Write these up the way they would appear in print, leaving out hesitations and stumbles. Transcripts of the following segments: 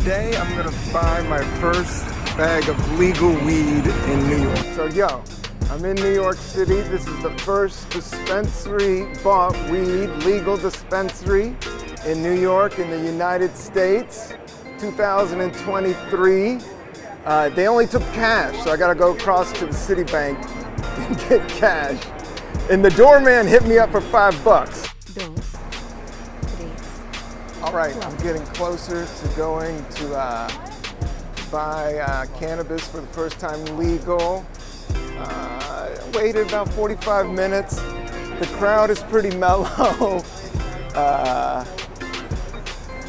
Today I'm gonna buy my first bag of legal weed in New York. So yo, I'm in New York City. This is the first dispensary bought weed, legal dispensary in New York in the United States, 2023. They only took cash, so I gotta go across to the Citibank and get cash. And the doorman hit me up for $5. All right, I'm getting closer to going to buy cannabis for the first time legal. Waited about 45 minutes. The crowd is pretty mellow.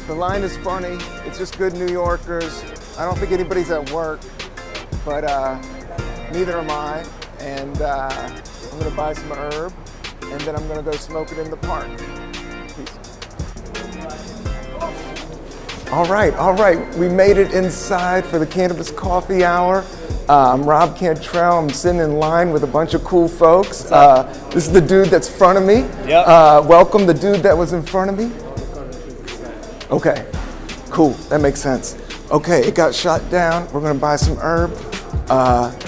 The line is funny. It's just good New Yorkers. I don't think anybody's at work, but neither am I. And I'm gonna buy some herb, and then I'm gonna go smoke it in the park. Peace. All right. We made it inside for the cannabis coffee hour. I'm Rob Cantrell. I'm sitting in line with a bunch of cool folks. This is the dude that's in front of me. Yep. Welcome the dude that was in front of me. Okay, cool, that makes sense. Okay, it got shut down. We're gonna buy some herb.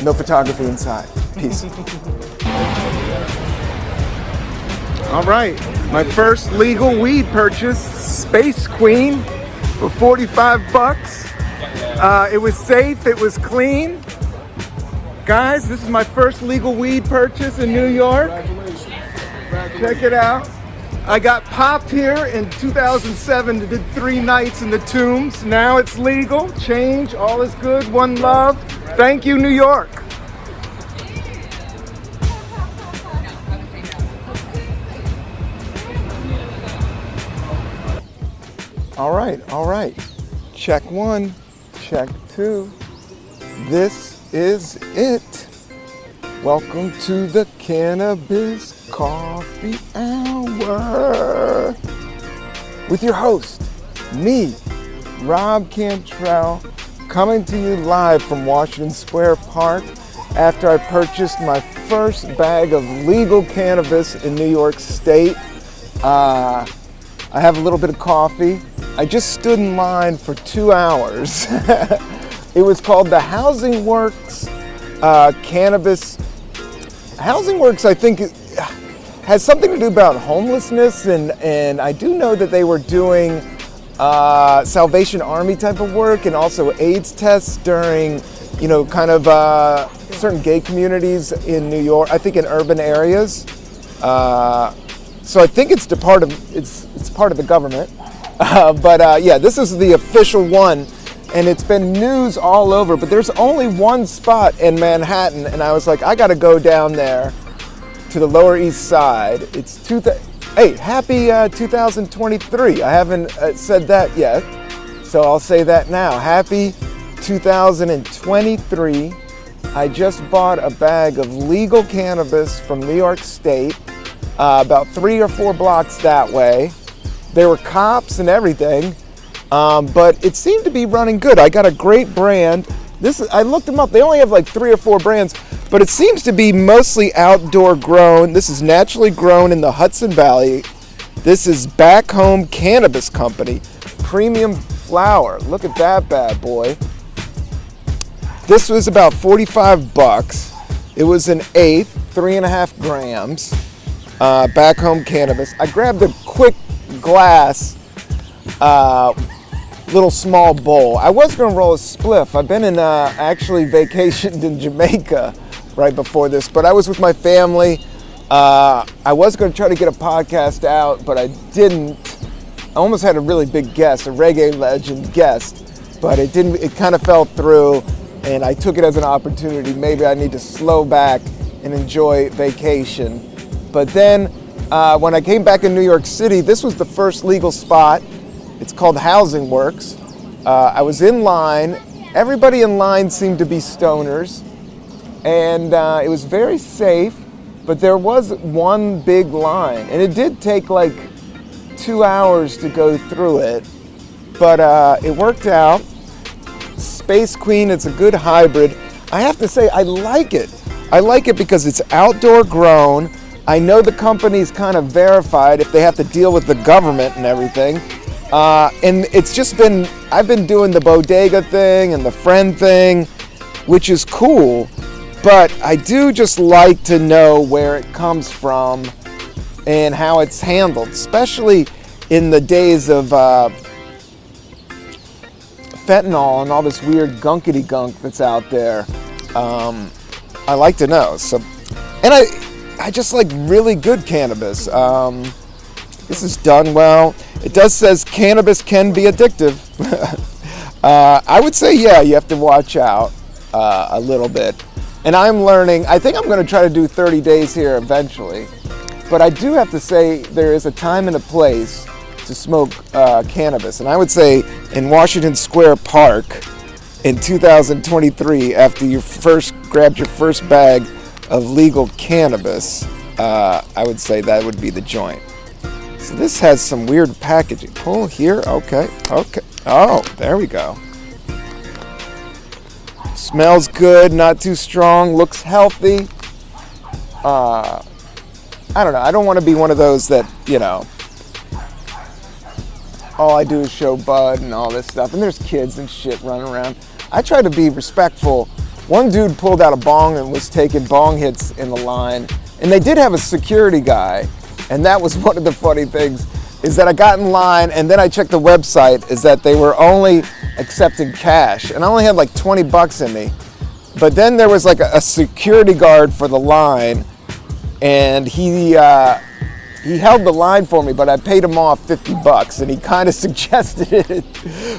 No photography inside. Peace. All right, my first legal weed purchase, Space Queen, for $45. It was safe, it was clean. Guys, this is my first legal weed purchase in New York. Check it out. I got popped here in 2007, did 3 nights in the Tombs. Now it's legal, change, all is good, one love. Thank you, New York. All right. Check 1, check 2. This is it. Welcome to the Cannabis Coffee Hour with your host, me, Rob Cantrell, coming to you live from Washington Square Park after I purchased my first bag of legal cannabis in New York State. I have a little bit of coffee. I just stood in line for 2 hours. It was called the Housing Works Cannabis. Housing Works, I think, has something to do about homelessness, and I do know that they were doing Salvation Army type of work and also AIDS tests during, certain gay communities in New York, I think in urban areas. So I think it's part of the government. This is the official one, and it's been news all over, but there's only one spot in Manhattan, and I was like, I gotta go down there to the Lower East Side. Happy 2023. I haven't said that yet, so I'll say that now. Happy 2023. I just bought a bag of legal cannabis from New York State, about 3 or 4 blocks that way. There were cops and everything, but it seemed to be running good. I got a great brand. I looked them up. They only have like 3 or 4 brands, but it seems to be mostly outdoor grown. This is naturally grown in the Hudson Valley. This is Back Home Cannabis Company, premium flower. Look at that bad boy. This was about $45. It was an eighth, 3.5 grams. Back Home Cannabis. I grabbed a quick glass, little small bowl. I was gonna roll a spliff. I've been actually vacationed in Jamaica right before this, but I was with my family. I was gonna try to get a podcast out, but I didn't. I almost had a really big guest, a reggae legend guest, but it didn't. It kind of fell through, and I took it as an opportunity. Maybe I need to slow back and enjoy vacation. But then when I came back in New York City, this was the first legal spot. It's called Housing Works. I was in line. Everybody in line seemed to be stoners. And it was very safe, but there was one big line. And it did take like 2 hours to go through it. But it worked out. Space Queen, it's a good hybrid. I have to say, I like it. I like it because it's outdoor grown. I know the company's kind of verified if they have to deal with the government and everything. And it's just been, I've been doing the bodega thing and the friend thing, which is cool, but I do just like to know where it comes from and how it's handled, especially in the days of fentanyl and all this weird gunkety gunk that's out there. I like to know. So, and I just like really good cannabis. This is done well. It does says cannabis can be addictive. I would say, yeah, you have to watch out a little bit. And I'm learning, I think I'm going to try to do 30 days here eventually. But I do have to say there is a time and a place to smoke cannabis. And I would say in Washington Square Park in 2023, after you first grabbed your first bag of legal cannabis, I would say that would be the joint. So this has some weird packaging. Pull here, okay. Oh, there we go. Smells good, not too strong, looks healthy. I don't know, I don't want to be one of those that, all I do is show bud and all this stuff, and there's kids and shit running around. I try to be respectful. One dude pulled out a bong and was taking bong hits in the line, and they did have a security guy. And that was one of the funny things, is that I got in line and then I checked the website, is that they were only accepting cash. And I only had like $20 in me. But then there was like a security guard for the line, and he held the line for me, but I paid him off $50 and he kind of suggested it,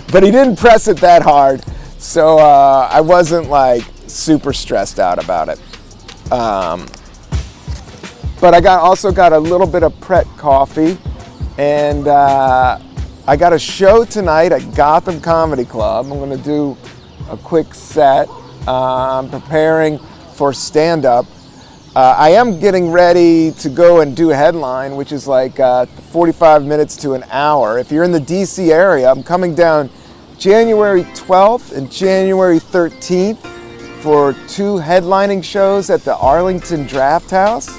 but he didn't press it that hard. So I wasn't like super stressed out about it. But I also got a little bit of Pret coffee, and I got a show tonight at Gotham Comedy Club. I'm going to do a quick set. I'm preparing for stand-up. I am getting ready to go and do a headline, which is like 45 minutes to an hour. If you're in the DC area, I'm coming down January 12th and January 13th for 2 headlining shows at the Arlington Draft House.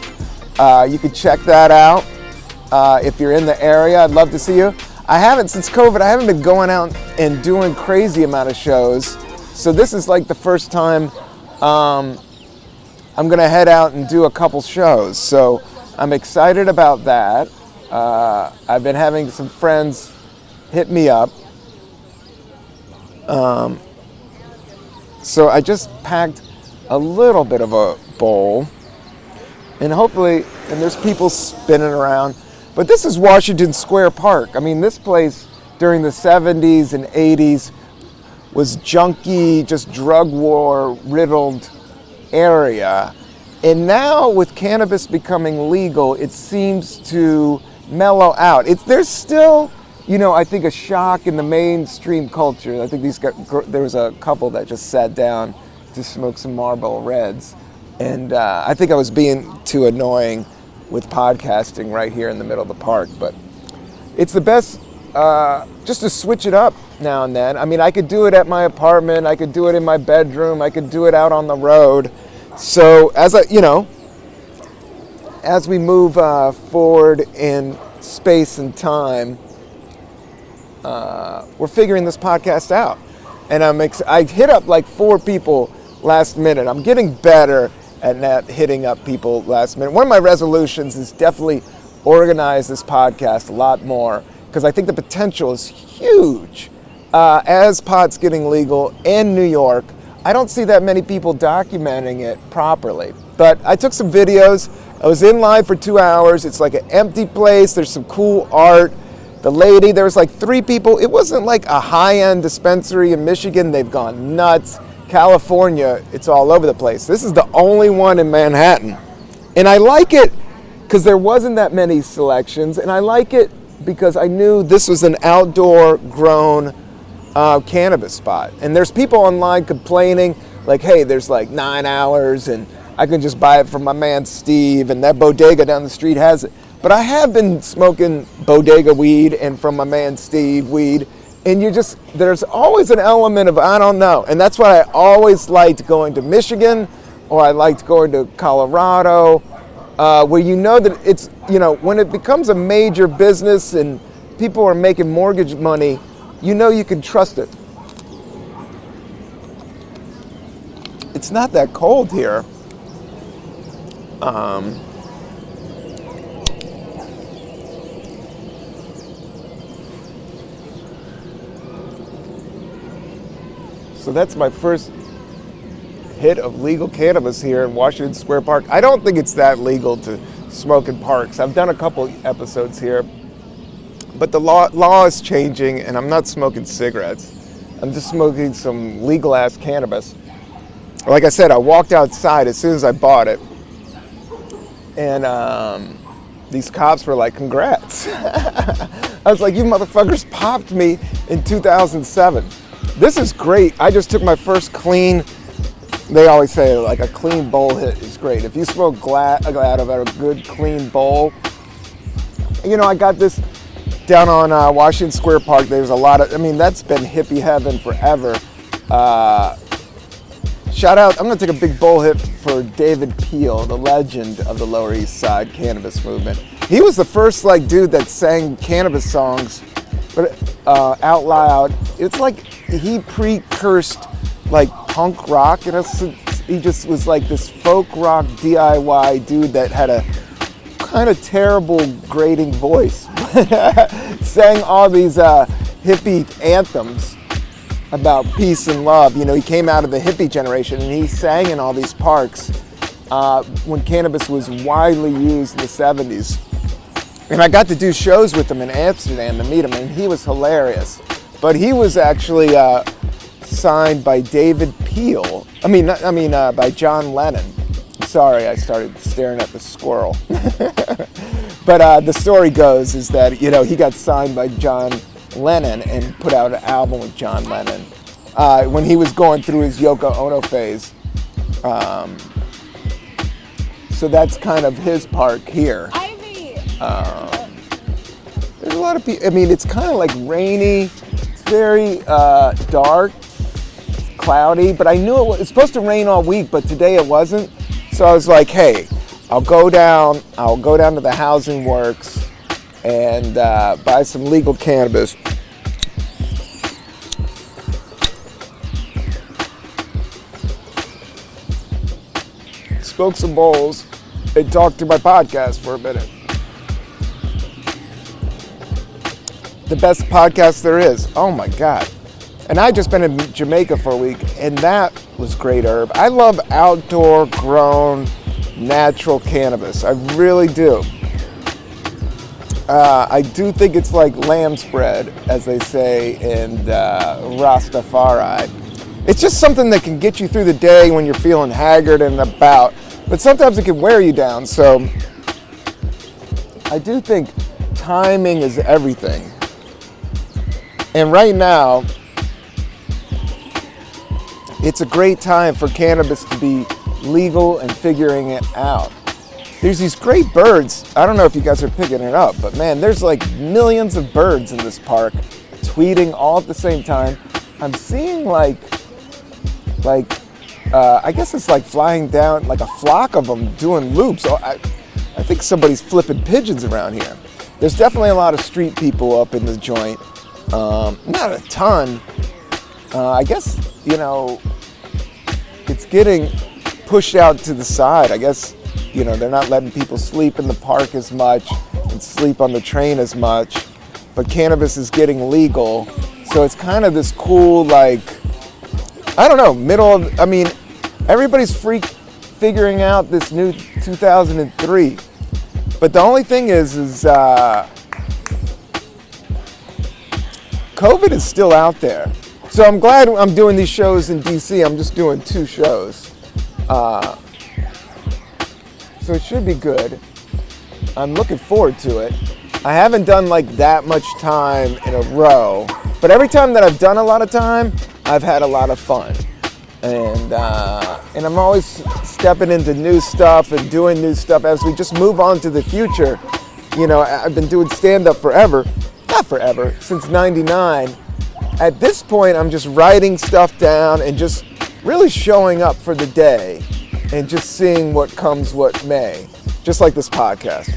You can check that out if you're in the area. I'd love to see you. Since COVID, I haven't been going out and doing crazy amount of shows. So this is like the first time I'm going to head out and do a couple shows. So I'm excited about that. I've been having some friends hit me up. So I just packed a little bit of a bowl. And hopefully, and there's people spinning around. But this is Washington Square Park. I mean, this place during the 70s and 80s was junky, just drug war riddled area. And now with cannabis becoming legal, it seems to mellow out. There's still, I think a shock in the mainstream culture. I think there was a couple that just sat down to smoke some Marlboro Reds. And I think I was being too annoying with podcasting right here in the middle of the park. But it's the best just to switch it up now and then. I mean, I could do it at my apartment. I could do it in my bedroom. I could do it out on the road. So as we move forward in space and time, we're figuring this podcast out. And I hit up like 4 people last minute. I'm getting better at not hitting up people last minute. One of my resolutions is definitely organize this podcast a lot more, because I think the potential is huge. As pot's getting legal in New York, I don't see that many people documenting it properly. But I took some videos. I was in line for 2 hours. It's like an empty place. There's some cool art. There was like 3 people. It wasn't like a high-end dispensary in Michigan. They've gone nuts. California, it's all over the place. This is the only one in Manhattan. And I like it because there wasn't that many selections. And I like it because I knew this was an outdoor grown cannabis spot. And there's people online complaining like, hey, there's like 9 hours and I can just buy it from my man Steve, and that bodega down the street has it. But I have been smoking bodega weed and from my man Steve weed. And there's always an element of, I don't know. And that's why I always liked going to Michigan, or I liked going to Colorado, where that it's, when it becomes a major business and people are making mortgage money, you know you can trust it. It's not that cold here. So that's my first hit of legal cannabis here in Washington Square Park. I don't think it's that legal to smoke in parks. I've done a couple episodes here, but the law is changing, and I'm not smoking cigarettes. I'm just smoking some legal-ass cannabis. Like I said, I walked outside as soon as I bought it, and these cops were like, congrats. I was like, you motherfuckers popped me in 2007. This is great. I just took my first clean, they always say like a clean bowl hit is great. If you smoke out of a good clean bowl, you know, I got this down on Washington Square Park. There's a lot of, I mean, that's been hippie heaven forever. Shout out, I'm going to take a big bowl hit for David Peel, the legend of the Lower East Side cannabis movement. He was the first like dude that sang cannabis songs, but out loud. It's like he precursed like punk rock, and he just was like this folk rock DIY dude that had a kind of terrible grating voice, sang all these hippie anthems about peace and love. You know, he came out of the hippie generation, and he sang in all these parks when cannabis was widely used in the 70s. And I got to do shows with him in Amsterdam to meet him, and he was hilarious. But he was actually signed by David Peel. By John Lennon. Sorry, I started staring at the squirrel. But the story goes is that, you know, he got signed by John Lennon and put out an album with John Lennon when he was going through his Yoko Ono phase. So that's kind of his park here. There's a lot of people. I mean, it's kind of like rainy. It's very dark, cloudy. But I knew it's supposed to rain all week, but today it wasn't. So I was like, hey, I'll go down to the Housing Works and buy some legal cannabis. Smoke some bowls and talk to my podcast for a minute. The best podcast there is. Oh my God. And I just been in Jamaica for a week, and that was great herb. I love outdoor grown natural cannabis. I really do. I do think it's like lamb's bread, as they say in Rastafari. It's just something that can get you through the day when you're feeling haggard and about, but sometimes it can wear you down. So I do think timing is everything. And right now, it's a great time for cannabis to be legal and figuring it out. There's these great birds. I don't know if you guys are picking it up, but man, there's like millions of birds in this park tweeting all at the same time. I'm seeing I guess it's like flying down, like a flock of them doing loops. I think somebody's flipping pigeons around here. There's definitely a lot of street people up in the joint. Not a ton. I guess, you know, it's getting pushed out to the side. I guess, you know, they're not letting people sleep in the park as much and sleep on the train as much, but cannabis is getting legal. So it's kind of this cool, like, I don't know, everybody's figuring out this new 2003. But the only thing is COVID is still out there. So I'm glad I'm doing these shows in DC. I'm just doing 2 shows. So it should be good. I'm looking forward to it. I haven't done like that much time in a row, but every time that I've done a lot of time, I've had a lot of fun. And I'm always stepping into new stuff and doing new stuff as we just move on to the future. You know, I've been doing stand-up forever. Not forever, since 99. At this point, I'm just writing stuff down and just really showing up for the day and just seeing what comes what may. Just like this podcast.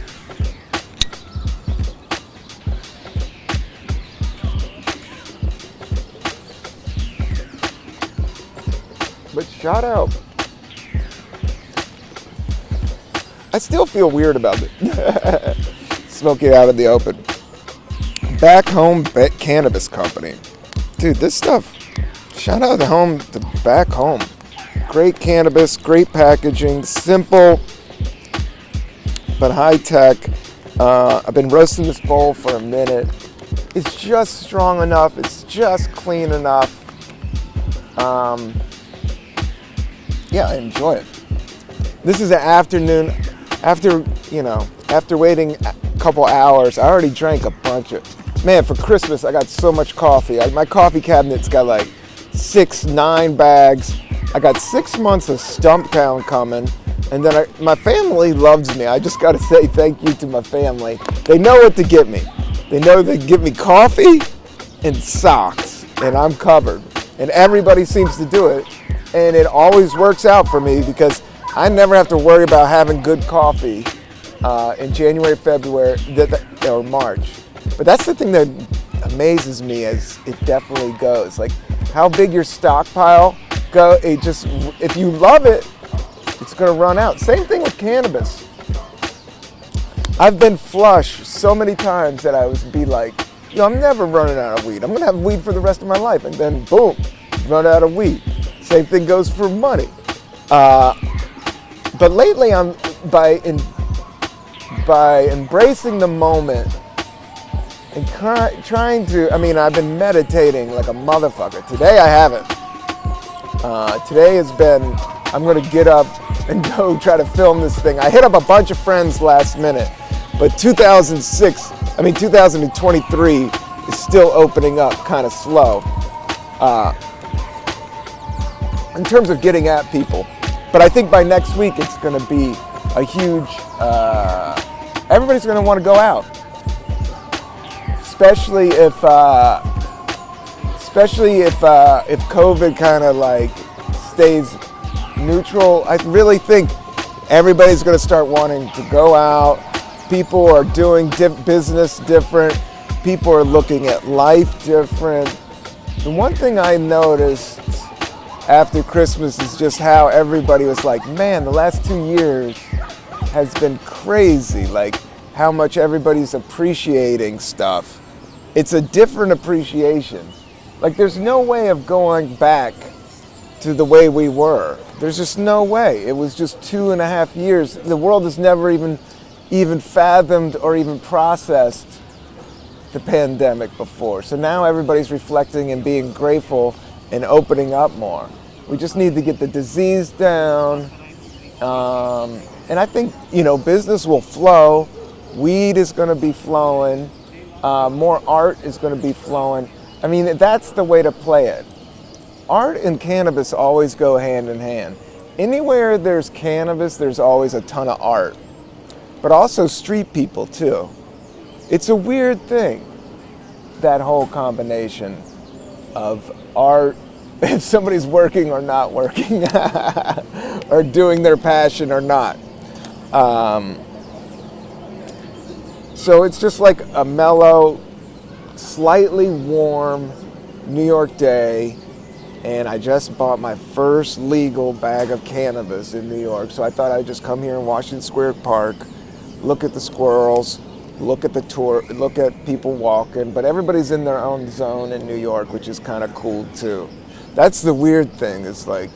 But shout out. I still feel weird about it. Smoking out in the open. Back Home Cannabis Company. Dude, this stuff, shout out to Back Home. Great cannabis, great packaging, simple, but high tech. I've been roasting this bowl for a minute. It's just strong enough. It's just clean enough. Yeah, I enjoy it. This is an afternoon. After waiting a couple hours, I already drank a bunch of. Man, for Christmas, I got so much coffee. My coffee cabinet's got like 9 bags. I got 6 months of Stump Town coming. And then my family loves me. I just got to say thank you to my family. They know what to get me. They know they give me coffee and socks, and I'm covered. And everybody seems to do it. And it always works out for me because I never have to worry about having good coffee in January, February, or March. But that's the thing that amazes me as it definitely goes. Like how big your stockpile go. If you love it, it's going to run out. Same thing with cannabis. I've been flush so many times that I would be like, I'm never running out of weed. I'm going to have weed for the rest of my life. And then boom, run out of weed. Same thing goes for money. But lately, by embracing the moment and trying to, I've been meditating like a motherfucker. Today I haven't. Today has been, I'm going to get up and go try to film this thing. I hit up a bunch of friends last minute, but 2023 is still opening up kind of slow in terms of getting at people. But I think by next week it's going to be a huge, everybody's going to want to go out. Especially if COVID kind of like stays neutral. I really think everybody's going to start wanting to go out. People are doing business different. People are looking at life different. The one thing I noticed after Christmas is just how everybody was like, man, the last 2 years has been crazy. Like how much everybody's appreciating stuff. It's a different appreciation. Like there's no way of going back to the way we were. There's just no way. It was just 2.5 years. The world has never even fathomed or even processed the pandemic before. So now everybody's reflecting and being grateful and opening up more. We just need to get the disease down. And I think, business will flow. Weed is going to be flowing. More art is going to be flowing. That's the way to play it. Art and cannabis always go hand in hand. Anywhere there's cannabis, there's always a ton of art. But also street people too. It's a weird thing, that whole combination of art, if somebody's working or not working, or doing their passion or not. So it's just like a mellow, slightly warm New York day, and I just bought my first legal bag of cannabis in New York. So I thought I'd just come here in Washington Square Park, look at the squirrels, look at the tour, look at people walking, but everybody's in their own zone in New York, which is kind of cool too. That's the weird thing, is like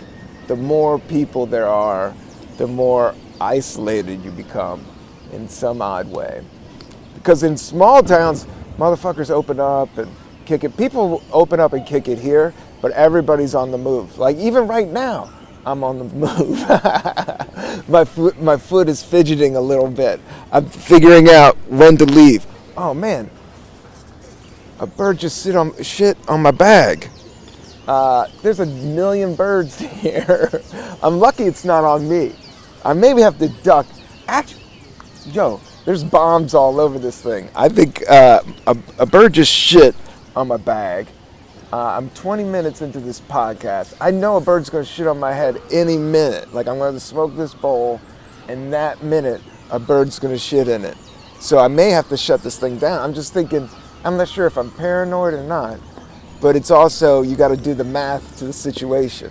the more people there are, the more isolated you become in some odd way. Because in small towns, motherfuckers open up and kick it. People open up and kick it here, but everybody's on the move. Like even right now, I'm on the move. My foot is fidgeting a little bit. I'm figuring out when to leave. Oh man, a bird just shit on my bag. There's a million birds here. I'm lucky it's not on me. I maybe have to duck. Actually, there's bombs all over this thing. I think a bird just shit on my bag. I'm 20 minutes into this podcast. I know a bird's going to shit on my head any minute. Like I'm going to smoke this bowl, and that minute a bird's going to shit in it. So I may have to shut this thing down. I'm just thinking, I'm not sure if I'm paranoid or not, but it's also, you got to do the math to the situation.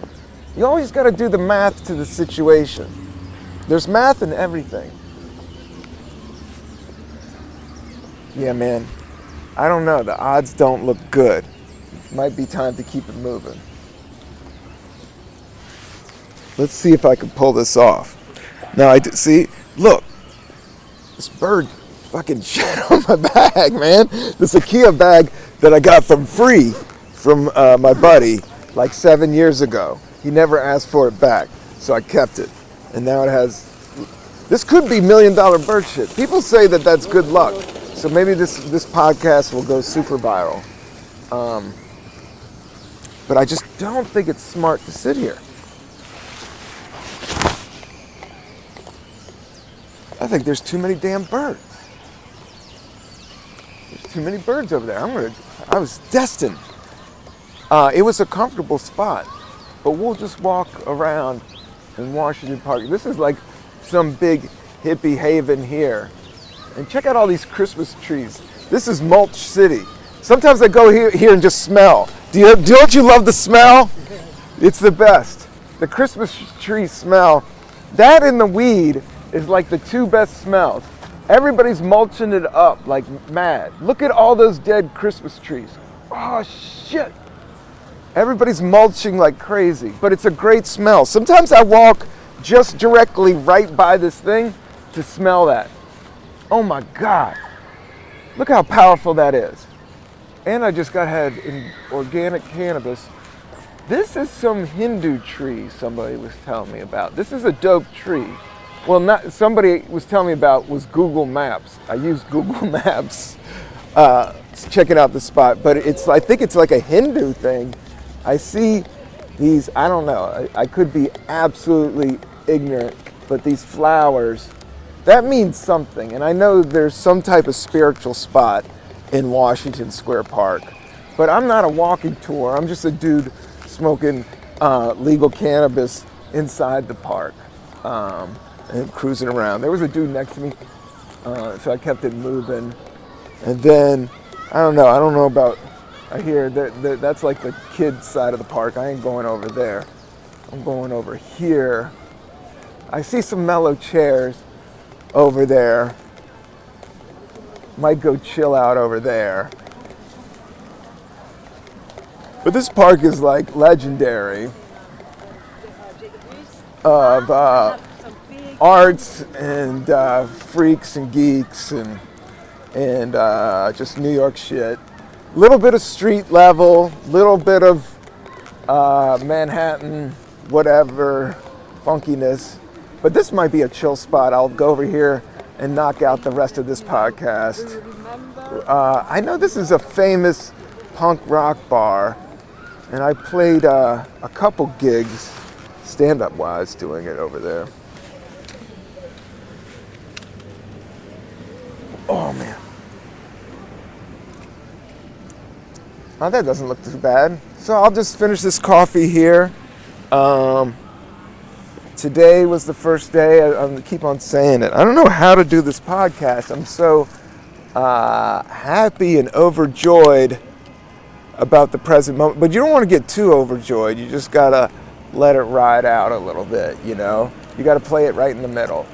You always got to do the math to the situation. There's math in everything. Yeah, man. I don't know. The odds don't look good. Might be time to keep it moving. Let's see if I can pull this off. Now, see, look. This bird fucking shit on my bag, man. This IKEA bag that I got from free from my buddy like 7 years ago. He never asked for it back, so I kept it. And now it has, this could be $1 million bird shit. People say that that's good luck. So maybe this podcast will go super viral. But I just don't think it's smart to sit here. I think there's too many damn birds. There's too many birds over there. I was destined. It was a comfortable spot, but we'll just walk around in Washington Park. This is like some big hippie haven here. And check out all these Christmas trees. This is Mulch City. Sometimes I go here and just smell. Don't you love the smell? It's the best. The Christmas tree smell. That and the weed is like the two best smells. Everybody's mulching it up like mad. Look at all those dead Christmas trees. Oh shit. Everybody's mulching like crazy, but it's a great smell. Sometimes I walk just directly right by this thing to smell that. Oh my God. Look how powerful that is. And I just got had in organic cannabis. This is some Hindu tree somebody was telling me about. This is a dope tree. Well, somebody was telling me about was Google Maps. I used Google Maps checking out the spot, but I think it's like a Hindu thing. I see these, I don't know, I could be absolutely ignorant, but these flowers, that means something. And I know there's some type of spiritual spot in Washington Square Park, but I'm not a walking tour. I'm just a dude smoking legal cannabis inside the park and cruising around. There was a dude next to me, so I kept it moving. And then, I don't know about, I hear that's like the kids side of the park. I ain't going over there. I'm going over here. I see some mellow chairs over there. Might go chill out over there. But this park is like legendary of arts and freaks and geeks and just New York shit. Little bit of street level, little bit of Manhattan, whatever, funkiness. But this might be a chill spot. I'll go over here and knock out the rest of this podcast. I know this is a famous punk rock bar, and I played a couple gigs, stand-up wise, doing it over there. Oh man. Oh, that doesn't look too bad. So I'll just finish this coffee here. Today was the first day. I keep on saying it. I don't know how to do this podcast. I'm so happy and overjoyed about the present moment. But you don't want to get too overjoyed. You just got to let it ride out a little bit, you know? You got to play it right in the middle.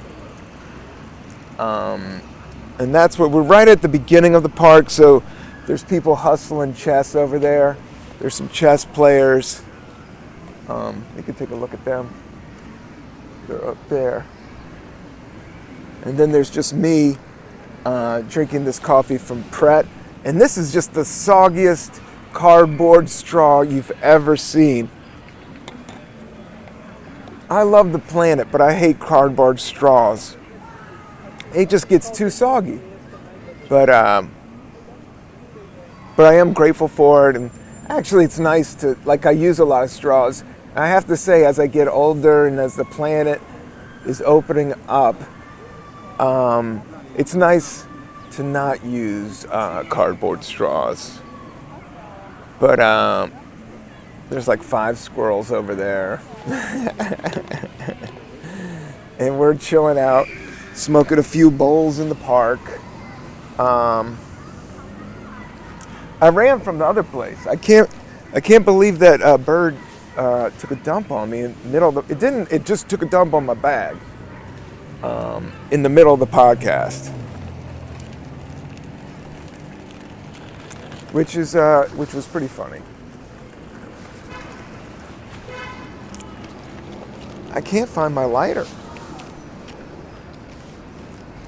And that's what we're right at the beginning of the park. So there's people hustling chess over there. There's some chess players. You can take a look at them. They're up there. And then there's just me drinking this coffee from Pret. And this is just the soggiest cardboard straw you've ever seen. I love the planet, but I hate cardboard straws. It just gets too soggy. But I am grateful for it. And actually it's nice to, like I use a lot of straws. I have to say, as I get older and as the planet is opening up, it's nice to not use cardboard straws. But there's like 5 squirrels over there. And we're chilling out, smoking a few bowls in the park. I ran from the other place. I can't believe that bird took a dump on me in the middle of it just took a dump on my bag in the middle of the podcast. Which was pretty funny. I can't find my lighter.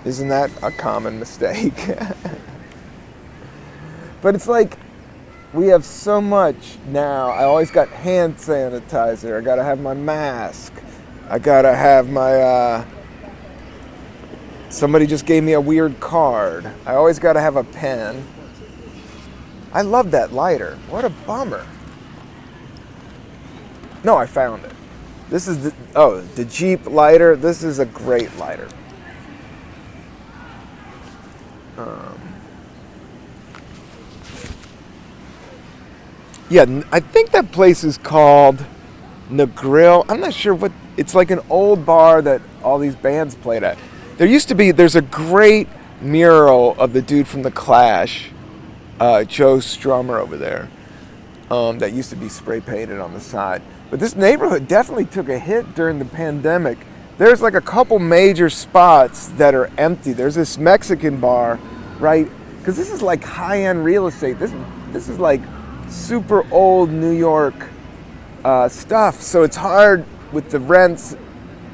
Isn't that a common mistake? But it's like we have so much now. I always got hand sanitizer. I gotta have my mask. I gotta have my somebody just gave me a weird card. I always gotta have a pen. I love that lighter. What a bummer. No, I found it. This is the Jeep lighter. This is a great lighter. Yeah, I think that place is called The Grill. I'm not sure what. It's like an old bar that all these bands played at. There's a great mural of the dude from The Clash, Joe Strummer over there, that used to be spray painted on the side. But this neighborhood definitely took a hit during the pandemic. There's like a couple major spots that are empty. There's this Mexican bar, right? Because this is like high-end real estate. This is like super old New York stuff. So it's hard with the rents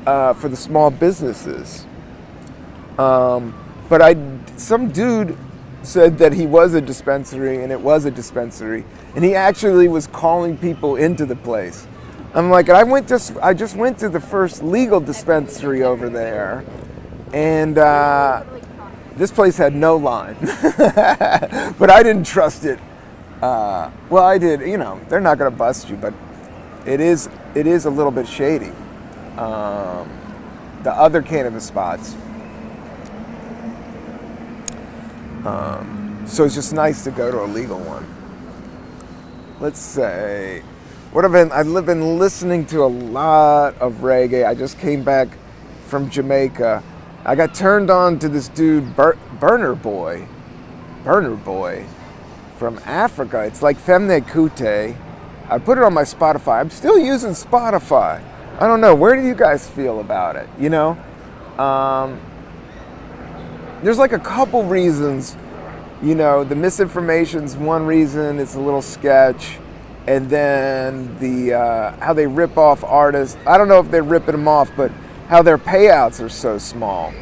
for the small businesses. But some dude said that he was a dispensary, and it was a dispensary, and he actually was calling people into the place. I'm like, I just went to the first legal dispensary over there, and this place had no line, but I didn't trust it. Well, I did. They're not going to bust you, but it is a little bit shady. The other cannabis spots. So it's just nice to go to a legal one. Let's say, I've been listening to a lot of reggae. I just came back from Jamaica. I got turned on to this dude, Burner Boy from Africa. It's like Femne Kute. I put it on my Spotify. I'm still using Spotify. I don't know. Where do you guys feel about it? There's like a couple reasons. The misinformation's one reason. It's a little sketch. And then the how they rip off artists. I don't know if they're ripping them off, but how their payouts are so small.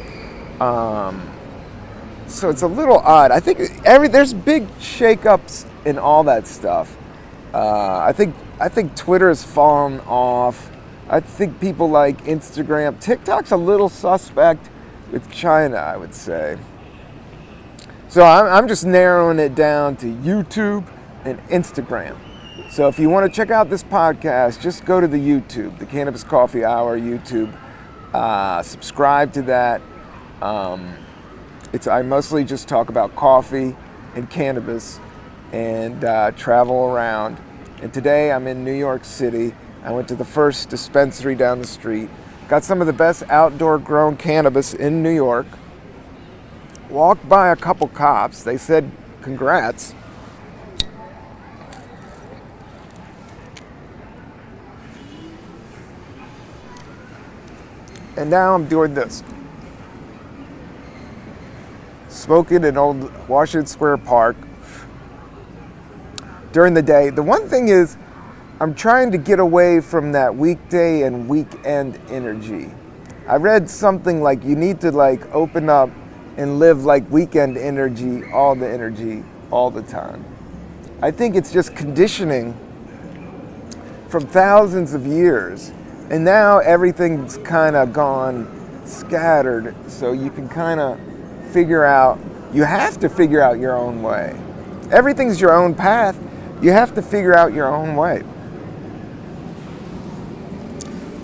So it's a little odd. I think there's big shakeups in all that stuff. I think Twitter has fallen off. I think people like Instagram. TikTok's a little suspect with China, I would say. So I'm just narrowing it down to YouTube and Instagram. So if you want to check out this podcast, just go to the YouTube, the Cannabis Coffee Hour YouTube. Subscribe to that. I mostly just talk about coffee and cannabis and travel around. And today I'm in New York City. I went to the first dispensary down the street. Got some of the best outdoor grown cannabis in New York. Walked by a couple cops. They said, congrats. And now I'm doing this. Smoking in old Washington Square Park during the day. The one thing is, I'm trying to get away from that weekday and weekend energy. I read something like you need to open up and live like weekend energy all the time. I think it's just conditioning from thousands of years. And now everything's kind of gone scattered, so you can kind of you have to figure out your own way. Everything's your own path. You have to figure out your own way.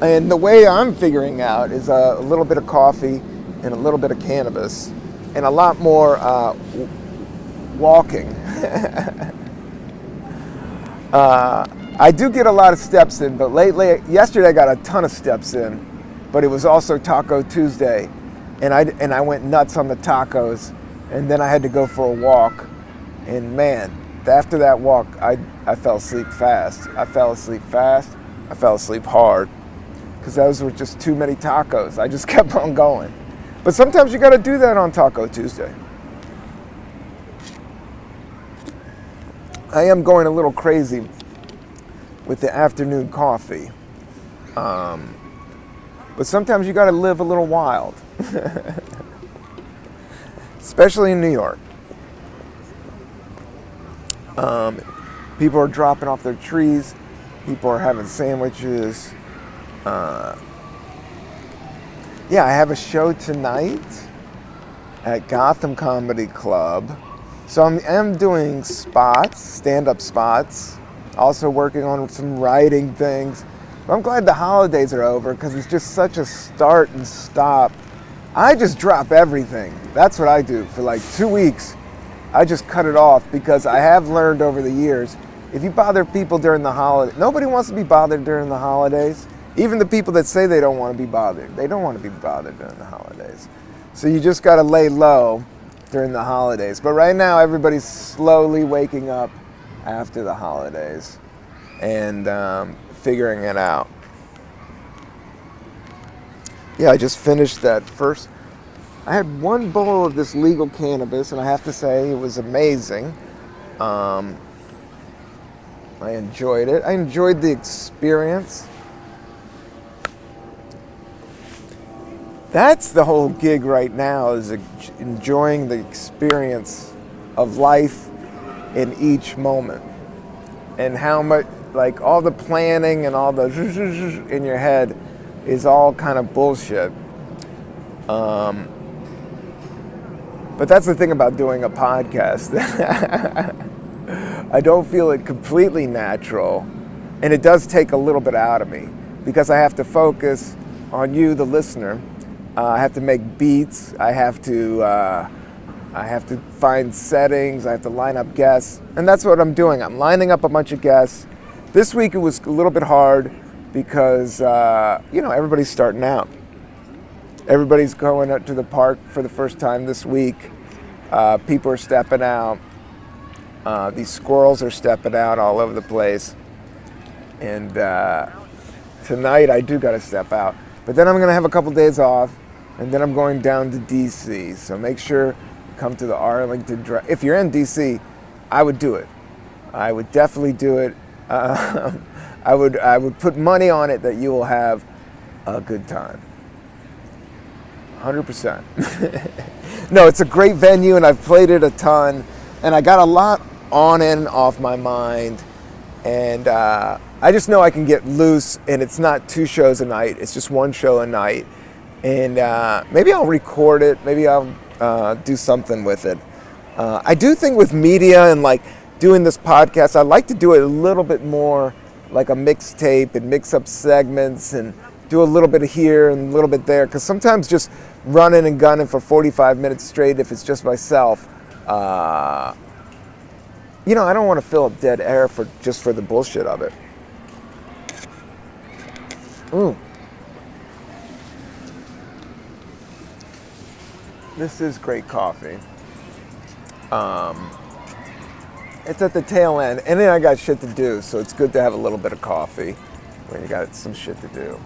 And the way I'm figuring out is a little bit of coffee and a little bit of cannabis and a lot more walking. I do get a lot of steps in, but yesterday I got a ton of steps in, but it was also Taco Tuesday, and I went nuts on the tacos, and then I had to go for a walk, and man, after that walk, I fell asleep fast. I fell asleep hard because those were just too many tacos. I just kept on going. But sometimes you got to do that on Taco Tuesday. I am going a little crazy with the afternoon coffee. But sometimes you got to live a little wild. Especially in New York. People are dropping off their trees. People are having sandwiches. I have a show tonight at Gotham Comedy Club. So I'm doing spots, stand-up spots. Also working on some writing things. I'm glad the holidays are over because it's just such a start and stop. I just drop everything. That's what I do for like 2 weeks. I just cut it off because I have learned over the years, if you bother people during the holidays, nobody wants to be bothered during the holidays. Even the people that say they don't want to be bothered, they don't want to be bothered during the holidays. So you just got to lay low during the holidays. But right now, everybody's slowly waking up after the holidays and figuring it out. Yeah, I just finished that first. I had one bowl of this legal cannabis, and I have to say it was amazing. I enjoyed it. I enjoyed the experience. That's the whole gig right now, is enjoying the experience of life in each moment. And how much, like, all the planning and all the in your head is all kind of bullshit. But that's the thing about doing a podcast. I don't feel it completely natural, and it does take a little bit out of me because I have to focus on you, the listener. I have to make beats. I have to find settings. I have to line up guests, and that's what I'm doing. I'm lining up a bunch of guests. This week it was a little bit hard because everybody's starting out. Everybody's going out to the park for the first time this week. People are stepping out. These squirrels are stepping out all over the place. And tonight I do got to step out. But then I'm going to have a couple days off, and then I'm going down to DC. So make sure you come to the Arlington Drive. If you're in DC, I would do it. I would definitely do it. I would put money on it that you will have a good time. 100%. No, it's a great venue, and I've played it a ton, and I got a lot on and off my mind, and I just know I can get loose, and it's not 2 shows a night, it's just 1 show a night, and maybe I'll record it, maybe I'll do something with it. I do think with media and like doing this podcast, I like to do it a little bit more like a mixtape and mix up segments and do a little bit here and a little bit there, because sometimes just running and gunning for 45 minutes straight, if it's just myself, I don't want to fill up dead air for the bullshit of it. This is great coffee. It's at the tail end, and then I got shit to do, so it's good to have a little bit of coffee when you got some shit to do.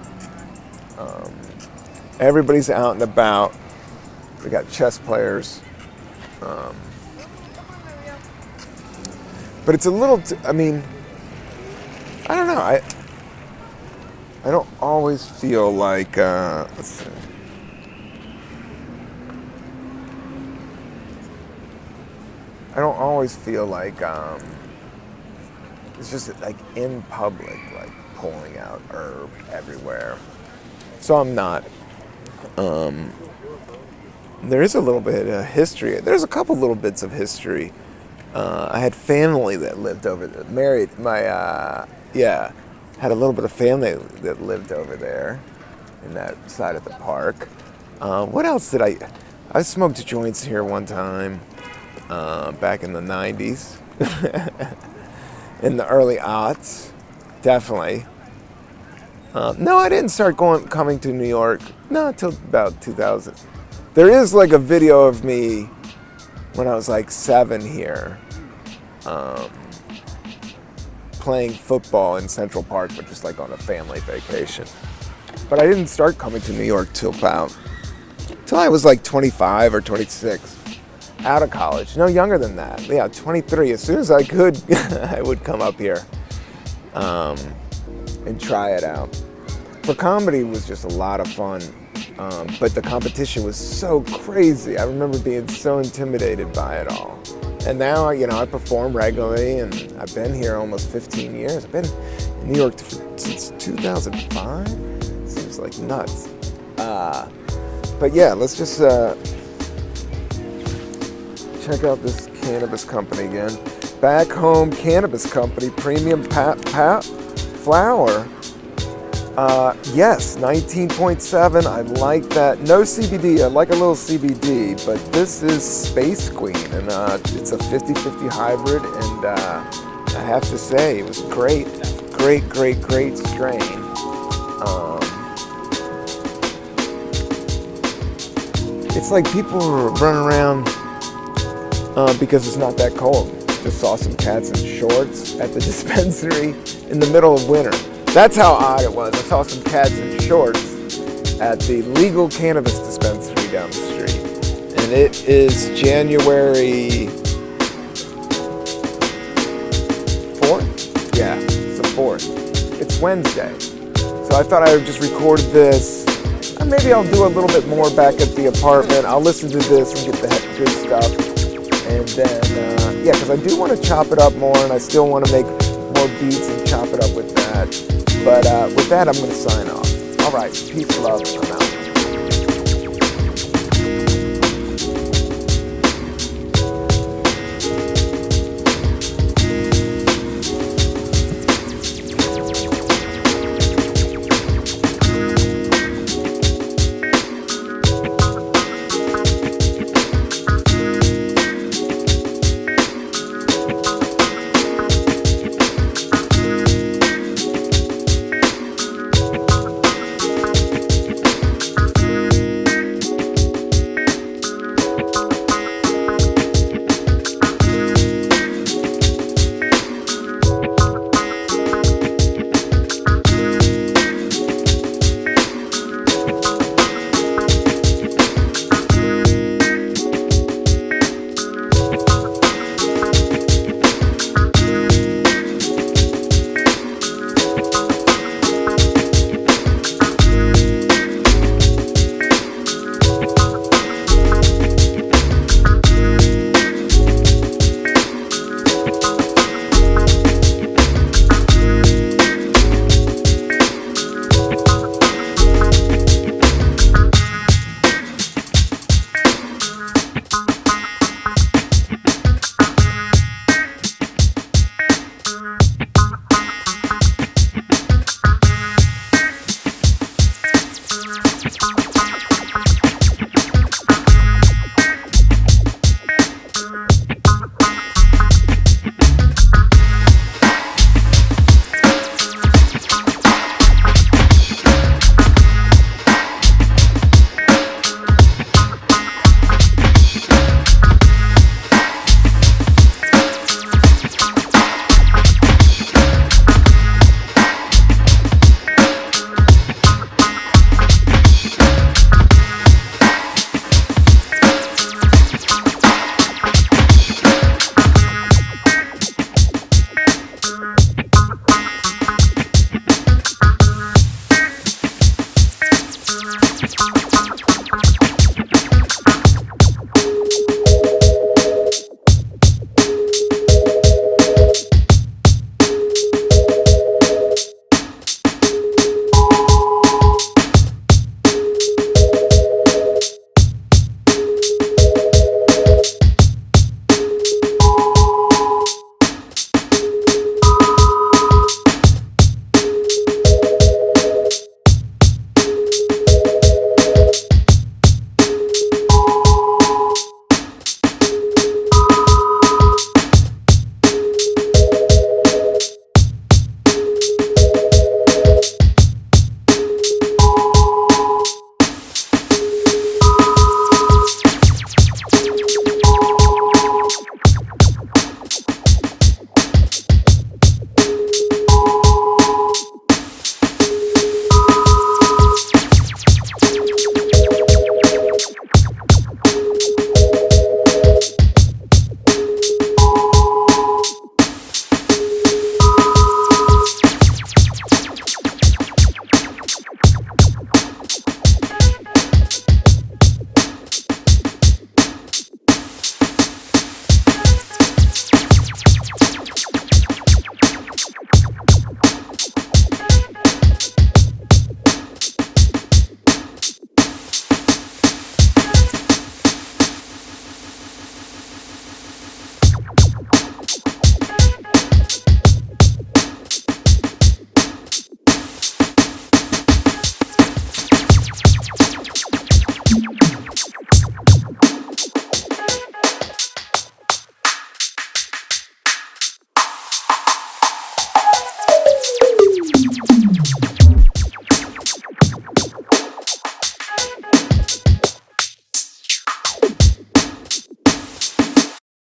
Everybody's out and about. We got chess players. But it's a little, I don't know. I don't always feel like, let's see. I don't always feel like it's just like in public, like pulling out herb everywhere. So I'm not. There is a little bit of history. There's a couple little bits of history. I had family that lived over there, had a little bit of family that lived over there in that side of the park. What else did I smoked joints here one time, back in the 90s, in the early aughts, definitely. No, I didn't start coming to New York, until about 2000. There is like a video of me when I was like 7 here. playing football in Central Park, but just like on a family vacation. But I didn't start coming to New York till I was like 25 or 26, out of college. No, younger than that. Yeah, 23. As soon as I could, I would come up here and try it out. For comedy, it was just a lot of fun. But the competition was so crazy. I remember being so intimidated by it all. And now, I perform regularly, and I've been here almost 15 years. I've been in New York since 2005. Seems like nuts. But yeah, let's just check out this cannabis company again. Back Home Cannabis Company, premium flower. Yes, 19.7. I like that. No CBD. I like a little CBD, but this is Space Queen, and it's a 50-50 hybrid, and I have to say, it was great strain. It's like people were running around because it's not that cold. Just saw some cats in shorts at the dispensary in the middle of winter. That's how odd it was. I saw some cats in shorts at the legal cannabis dispensary down the street. And it is January 4th? Yeah, it's the 4th. It's Wednesday. So I thought I would just record this. And maybe I'll do a little bit more back at the apartment. I'll listen to this and get the good stuff. And then, because I do want to chop it up more, and I still want to make more beats and chop it up with that. But with that, I'm going to sign off. All right, peace, love, I'm out.